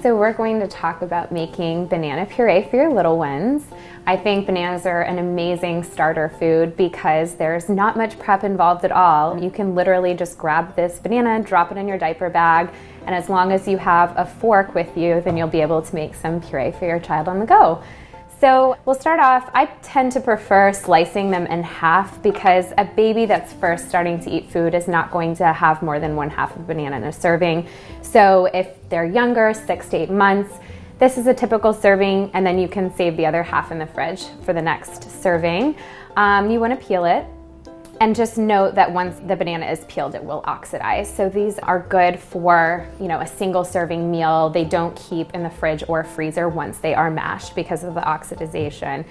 So we're going to talk about making banana puree for your little ones. I think bananas are an amazing starter food because there's not much prep involved at all. You can literally just grab this banana, drop it in your diaper bag, and as long as you have a fork with you, then you'll be able to make some puree for your child on the go. So we'll start off, I tend to prefer slicing them in half because a baby that's first starting to eat food is not going to have more than 1/2 of a banana in a serving. So if they're younger, 6 to 8 months, this is a typical serving, and then you can save the other half in the fridge for the next serving. You want to peel it. And just note that once the banana is peeled, it will oxidize. So these are good for, a single serving meal. They don't keep in the fridge or freezer once they are mashed because of the oxidization.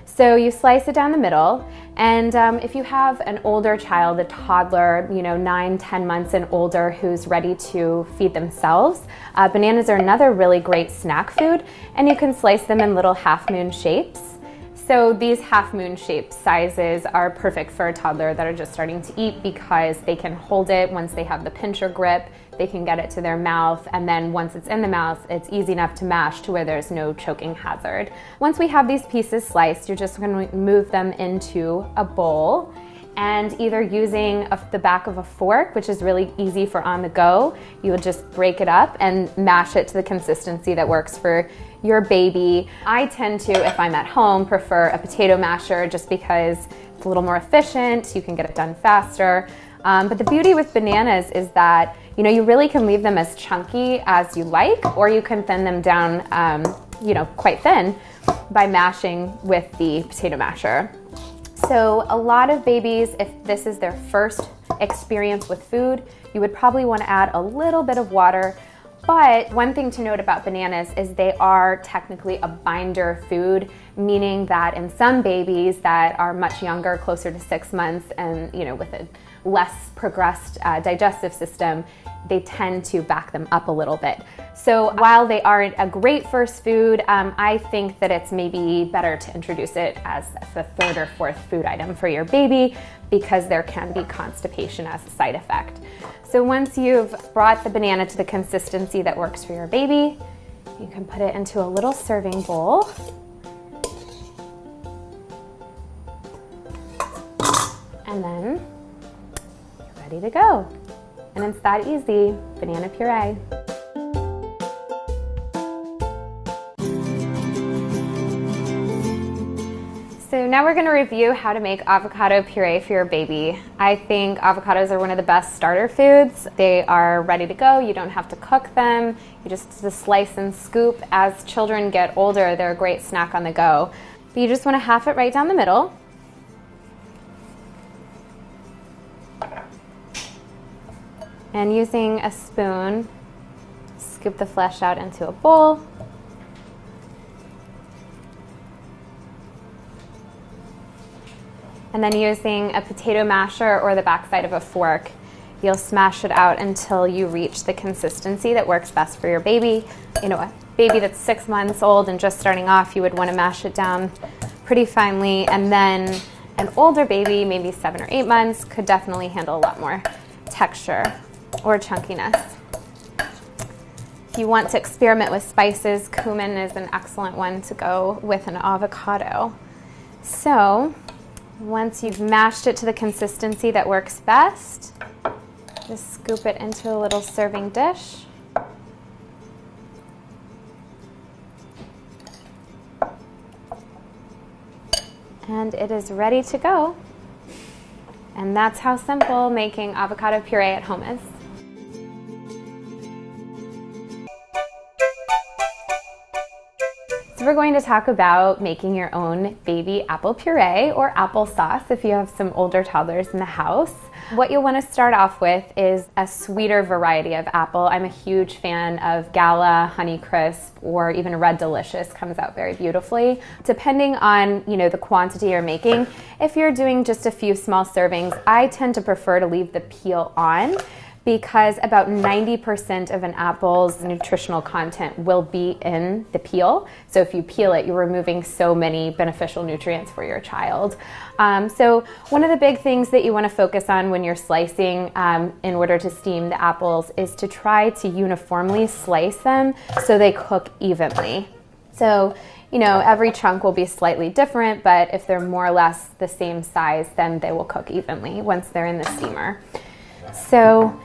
So you slice it down the middle, and if you have an older child, a toddler, 9, 10 months and older who's ready to feed themselves, bananas are another really great snack food, and you can slice them in little half-moon shapes. So these half-moon shape sizes are perfect for a toddler that are just starting to eat because they can hold it once they have the pincher grip, they can get it to their mouth, and then once it's in the mouth, it's easy enough to mash to where there's no choking hazard. Once we have these pieces sliced, you're just going to move them into a bowl, and either using the back of a fork, which is really easy for on the go, you would just break it up and mash it to the consistency that works for your baby. I tend to, if I'm at home, prefer a potato masher just because it's a little more efficient, you can get it done faster. But the beauty with bananas is that, you really can leave them as chunky as you like, or you can thin them down, quite thin by mashing with the potato masher. So a lot of babies, if this is their first experience with food, you would probably want to add a little bit of water. But one thing to note about bananas is they are technically a binder food, meaning that in some babies that are much younger, closer to 6 months, and with a less progressed digestive system, they tend to back them up a little bit. So while they aren't a great first food, I think that it's maybe better to introduce it as the 3rd or 4th food item for your baby because there can be constipation as a side effect. So once you've brought the banana to the consistency that works for your baby, you can put it into a little serving bowl. And then you're ready to go. And it's that easy, banana puree. So now we're going to review how to make avocado puree for your baby. I think avocados are one of the best starter foods. They are ready to go. You don't have to cook them. You just slice and scoop. As children get older, they're a great snack on the go. But you just want to half it right down the middle. And using a spoon, scoop the flesh out into a bowl. And then using a potato masher or the backside of a fork, you'll smash it out until you reach the consistency that works best for your baby. A baby that's 6 months old and just starting off, you would want to mash it down pretty finely. And then an older baby, maybe 7 or 8 months, could definitely handle a lot more texture or chunkiness. If you want to experiment with spices, cumin is an excellent one to go with an avocado. So once you've mashed it to the consistency that works best, just scoop it into a little serving dish. And it is ready to go. And that's how simple making avocado puree at home is. So we're going to talk about making your own baby apple puree or applesauce if you have some older toddlers in the house. What you'll want to start off with is a sweeter variety of apple. I'm a huge fan of Gala, Honeycrisp, or even Red Delicious comes out very beautifully. Depending on, the quantity you're making, if you're doing just a few small servings, I tend to prefer to leave the peel on because about 90% of an apple's nutritional content will be in the peel. So if you peel it, you're removing so many beneficial nutrients for your child. So one of the big things that you want to focus on when you're slicing in order to steam the apples is to try to uniformly slice them so they cook evenly. So, you know, every chunk will be slightly different, but if they're more or less the same size, then they will cook evenly once they're in the steamer. So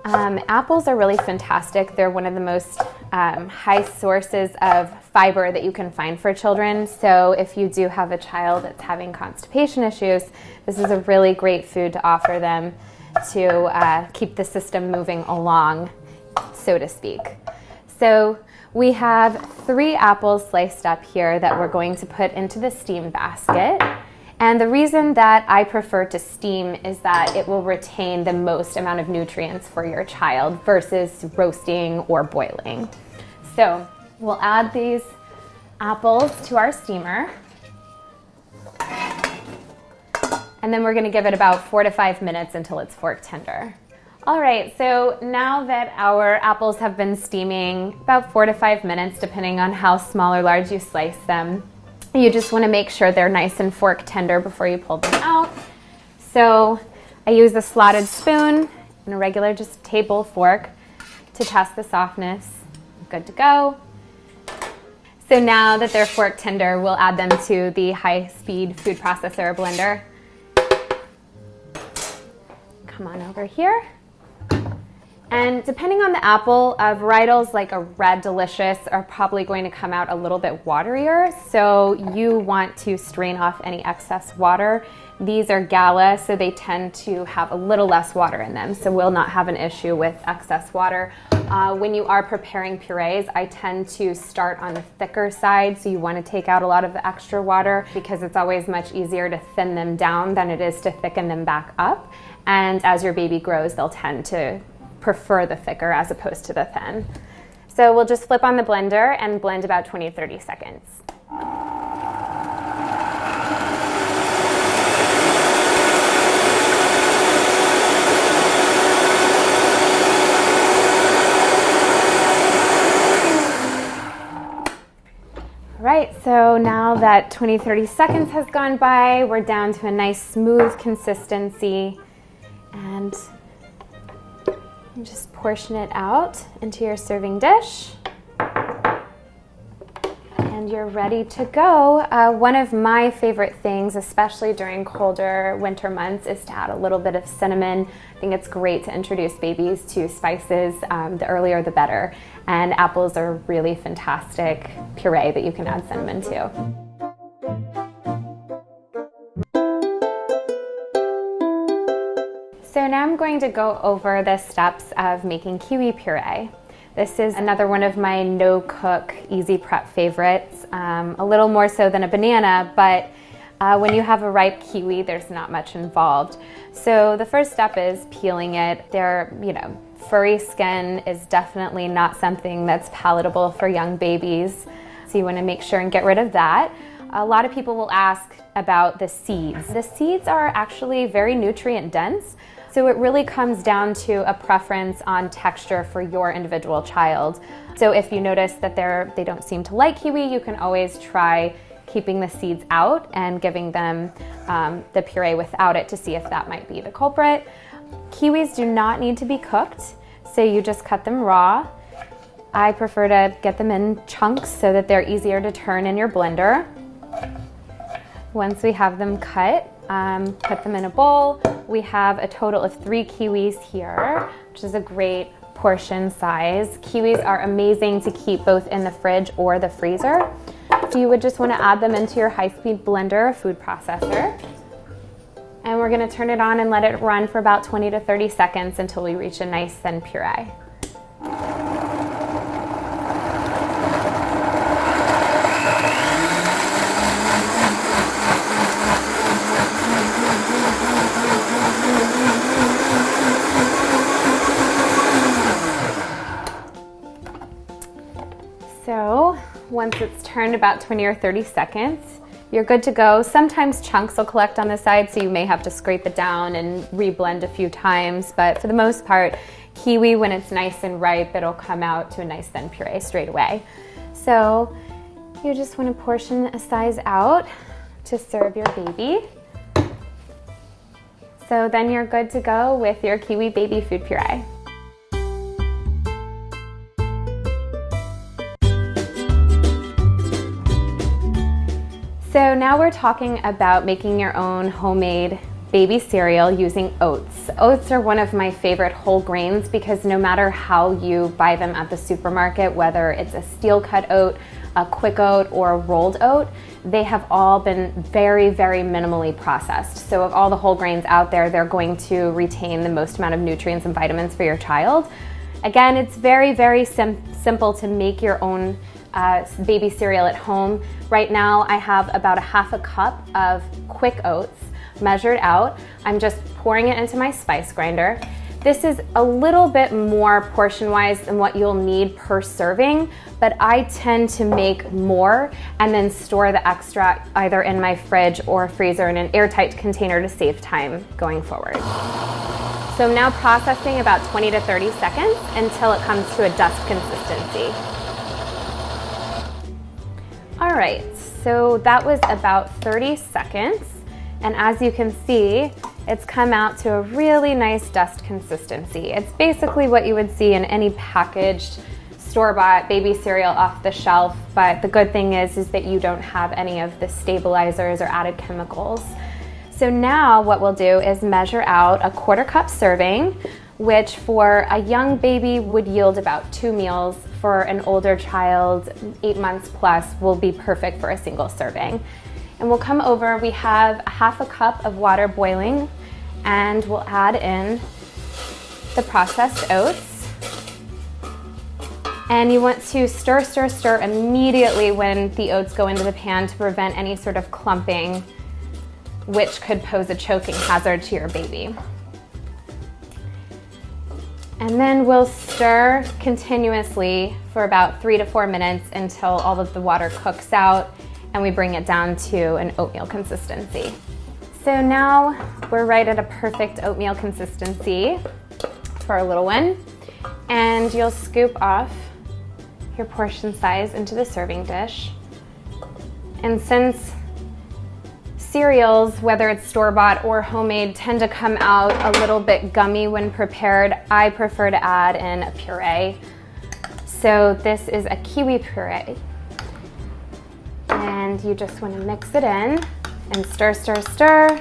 apples are really fantastic. They're one of the most high sources of fiber that you can find for children. So if you do have a child that's having constipation issues, this is a really great food to offer them to keep the system moving along, so to speak. So we have 3 apples sliced up here that we're going to put into the steam basket. And the reason that I prefer to steam is that it will retain the most amount of nutrients for your child versus roasting or boiling. So we'll add these apples to our steamer. And then we're going to give it about 4 to 5 minutes until it's fork tender. All right, so now that our apples have been steaming about 4 to 5 minutes, depending on how small or large you slice them, you just want to make sure they're nice and fork tender before you pull them out. So I use a slotted spoon and a regular just table fork to test the softness. Good to go. So now that they're fork tender, we'll add them to the high-speed food processor blender. Come on over here. And depending on the apple, varietals like a Red Delicious are probably going to come out a little bit waterier, so you want to strain off any excess water. These are Gala, so they tend to have a little less water in them, so we'll not have an issue with excess water. When you are preparing purees, I tend to start on the thicker side, so you want to take out a lot of the extra water because it's always much easier to thin them down than it is to thicken them back up. And as your baby grows, they'll tend to prefer the thicker as opposed to the thin. So we'll just flip on the blender and blend about 20-30 seconds. All right, so now that 20-30 seconds has gone by, we're down to a nice smooth consistency, and just portion it out into your serving dish. And you're ready to go. One of my favorite things, especially during colder winter months, is to add a little bit of cinnamon. I think it's great to introduce babies to spices. The earlier the better. And apples are a really fantastic puree that you can add cinnamon to. So now I'm going to go over the steps of making kiwi puree. This is another one of my no-cook, easy prep favorites, a little more so than a banana, but when you have a ripe kiwi, there's not much involved. So the first step is peeling it. Their, furry skin is definitely not something that's palatable for young babies, so you want to make sure and get rid of that. A lot of people will ask about the seeds. The seeds are actually very nutrient dense, so it really comes down to a preference on texture for your individual child. So if you notice that they don't seem to like kiwi, you can always try keeping the seeds out and giving them the puree without it to see if that might be the culprit. Kiwis do not need to be cooked, so you just cut them raw. I prefer to get them in chunks so that they're easier to turn in your blender. Once we have them cut, put them in a bowl. We have a total of 3 kiwis here, which is a great portion size. Kiwis are amazing to keep both in the fridge or the freezer. So you would just want to add them into your high-speed blender or food processor. And we're going to turn it on and let it run for about 20 to 30 seconds until we reach a nice thin puree. So once it's turned about 20 or 30 seconds, you're good to go. Sometimes chunks will collect on the side, so you may have to scrape it down and reblend a few times, but for the most part, kiwi, when it's nice and ripe, it'll come out to a nice thin puree straight away. So you just want to portion a size out to serve your baby. So then you're good to go with your kiwi baby food puree. So now we're talking about making your own homemade baby cereal using oats. Oats are one of my favorite whole grains because no matter how you buy them at the supermarket, whether it's a steel cut oat, a quick oat, or a rolled oat, they have all been very, very minimally processed. So of all the whole grains out there, they're going to retain the most amount of nutrients and vitamins for your child. Again, it's very, very simple to make your own baby cereal at home. Right now I have about a half a cup of quick oats measured out. I'm just pouring it into my spice grinder. This is a little bit more portion-wise than what you'll need per serving, but I tend to make more and then store the extra either in my fridge or freezer in an airtight container to save time going forward. So I'm now processing about 20 to 30 seconds until it comes to a dust consistency. All right, so that was about 30 seconds. And as you can see, it's come out to a really nice dust consistency. It's basically what you would see in any packaged store-bought baby cereal off the shelf, but the good thing is that you don't have any of the stabilizers or added chemicals. So now what we'll do is measure out a 1/4 cup serving, which for a young baby would yield about 2 meals. For an older child, 8 months plus, will be perfect for a single serving. And we'll come over, we have a half a cup of water boiling, and we'll add in the processed oats. And you want to stir, stir, stir immediately when the oats go into the pan to prevent any sort of clumping, which could pose a choking hazard to your baby. And then we'll stir continuously for about 3 to 4 minutes until all of the water cooks out and we bring it down to an oatmeal consistency. So now we're right at a perfect oatmeal consistency for our little one. And you'll scoop off your portion size into the serving dish. And since cereals, whether it's store-bought or homemade, tend to come out a little bit gummy when prepared, I prefer to add in a puree. So this is a kiwi puree. And you just want to mix it in and stir, stir, stir.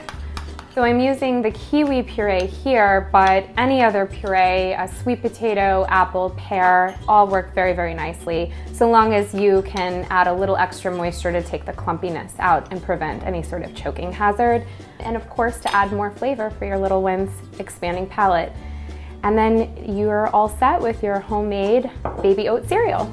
So I'm using the kiwi puree here, but any other puree, a sweet potato, apple, pear, all work very, very nicely, so long as you can add a little extra moisture to take the clumpiness out and prevent any sort of choking hazard. And of course, to add more flavor for your little one's expanding palate. And then you're all set with your homemade baby oat cereal.